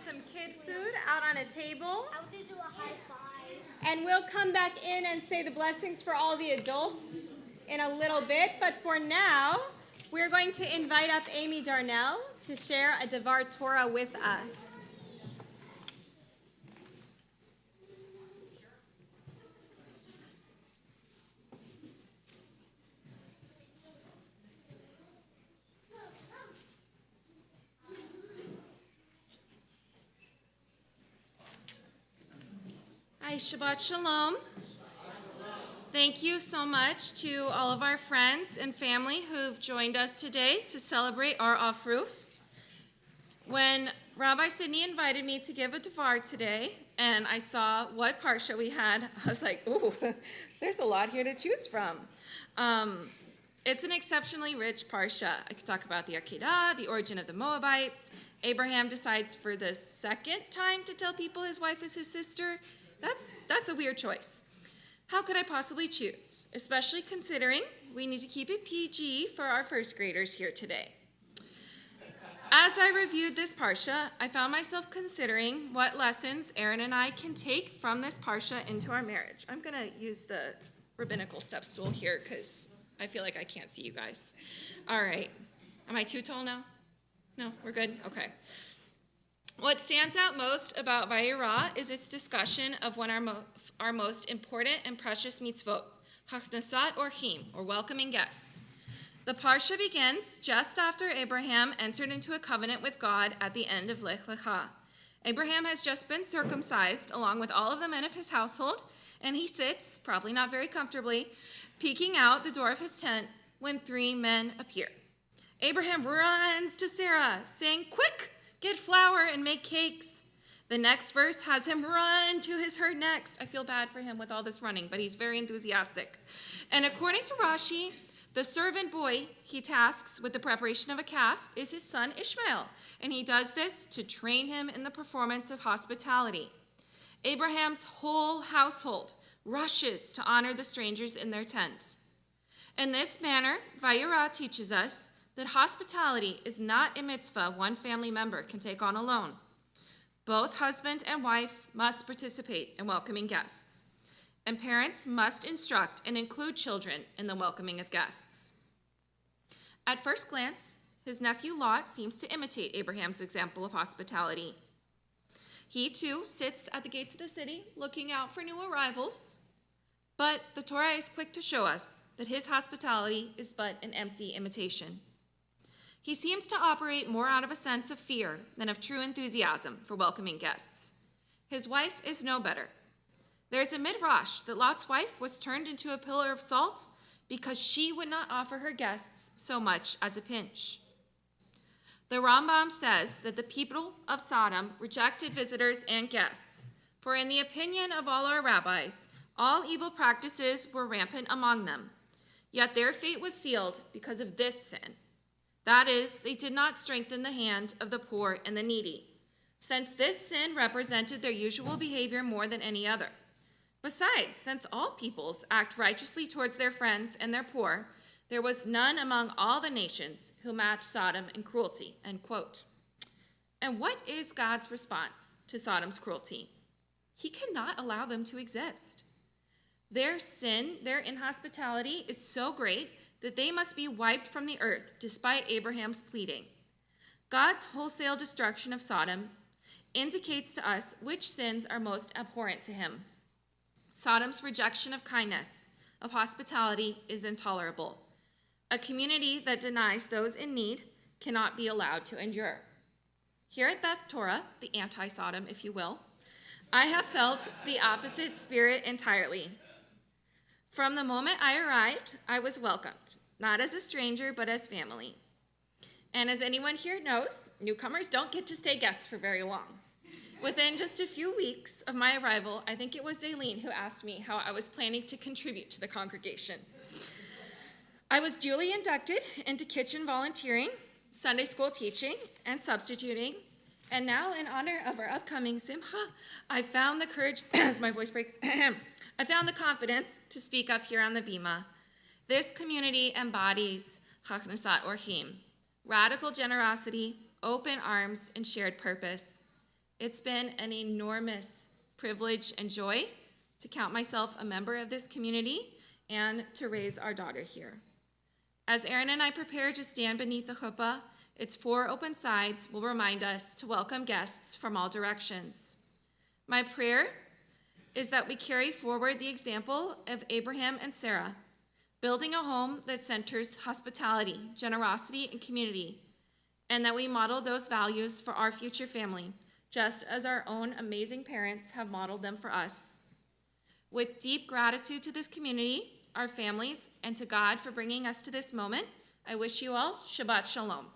some kid food out on a table. I want to do a high five. And we'll come back in and say the blessings for all the adults in a little bit. But for now, we're going to invite up Amy Darnell to share a Devar Torah with us. Hi, Shabbat Shalom. Thank you so much to all of our friends and family who've joined us today to celebrate our Afruf. When Rabbi Sidney invited me to give a Devar today, and I saw what Parsha we had, I was like, ooh, there's a lot here to choose from. It's an exceptionally rich Parsha. I could talk about the Akedah, the origin of the Moabites. Abraham decides for the second time to tell people his wife is his sister. That's a weird choice. How could I possibly choose? Especially considering we need to keep it PG for our first graders here today. As I reviewed this Parsha, I found myself considering what lessons Aaron and I can take from this Parsha into our marriage. I'm going to use the rabbinical step stool here because I feel like I can't see you guys. All right. Am I too tall now? No, we're good? Okay. What stands out most about Vayera is its discussion of one of our most important and precious mitzvot, Hachnasat Orchim, or welcoming guests. The Parsha begins just after Abraham entered into a covenant with God at the end of Lech Lecha. Abraham has just been circumcised along with all of the men of his household, and he sits, probably not very comfortably, peeking out the door of his tent when three men appear. Abraham runs to Sarah, saying, "Quick! Get flour and make cakes." The next verse has him run to his herd next. I feel bad for him with all this running, but he's very enthusiastic. And according to Rashi, the servant boy he tasks with the preparation of a calf is his son Ishmael, and he does this to train him in the performance of hospitality. Abraham's whole household rushes to honor the strangers in their tent. In this manner, Vayera teaches us that hospitality is not a mitzvah one family member can take on alone. Both husband and wife must participate in welcoming guests, and parents must instruct and include children in the welcoming of guests. At first glance, his nephew Lot seems to imitate Abraham's example of hospitality. He too sits at the gates of the city looking out for new arrivals, but the Torah is quick to show us that his hospitality is but an empty imitation. He seems to operate more out of a sense of fear than of true enthusiasm for welcoming guests. His wife is no better. There's a midrash that Lot's wife was turned into a pillar of salt because she would not offer her guests so much as a pinch. The Rambam says that the people of Sodom rejected visitors and guests, for in the opinion of all our rabbis, all evil practices were rampant among them. Yet their fate was sealed because of this sin. That is, they did not strengthen the hand of the poor and the needy, since this sin represented their usual behavior more than any other. Besides, since all peoples act righteously towards their friends and their poor, there was none among all the nations who matched Sodom in cruelty, end quote. And what is God's response to Sodom's cruelty? He cannot allow them to exist. Their sin, their inhospitality, is so great that they must be wiped from the earth, despite Abraham's pleading. God's wholesale destruction of Sodom indicates to us which sins are most abhorrent to him. Sodom's rejection of kindness, of hospitality, is intolerable. A community that denies those in need cannot be allowed to endure. Here at Beth Torah, the anti-Sodom, if you will, I have felt the opposite spirit entirely. From the moment I arrived, I was welcomed, not as a stranger, but as family. And as anyone here knows, newcomers don't get to stay guests for very long. Within just a few weeks of my arrival, I think it was Aileen who asked me how I was planning to contribute to the congregation. I was duly inducted into kitchen volunteering, Sunday school teaching, and substituting. And now, in honor of our upcoming Simcha, I found the courage, as my voice breaks, I found the confidence to speak up here on the Bima. This community embodies Hachnasat Orchim, radical generosity, open arms, and shared purpose. It's been an enormous privilege and joy to count myself a member of this community and to raise our daughter here. As Aaron and I prepare to stand beneath the chuppah, its 4 open sides will remind us to welcome guests from all directions. My prayer is that we carry forward the example of Abraham and Sarah, building a home that centers hospitality, generosity, and community, and that we model those values for our future family, just as our own amazing parents have modeled them for us. With deep gratitude to this community, our families, and to God for bringing us to this moment, I wish you all Shabbat Shalom.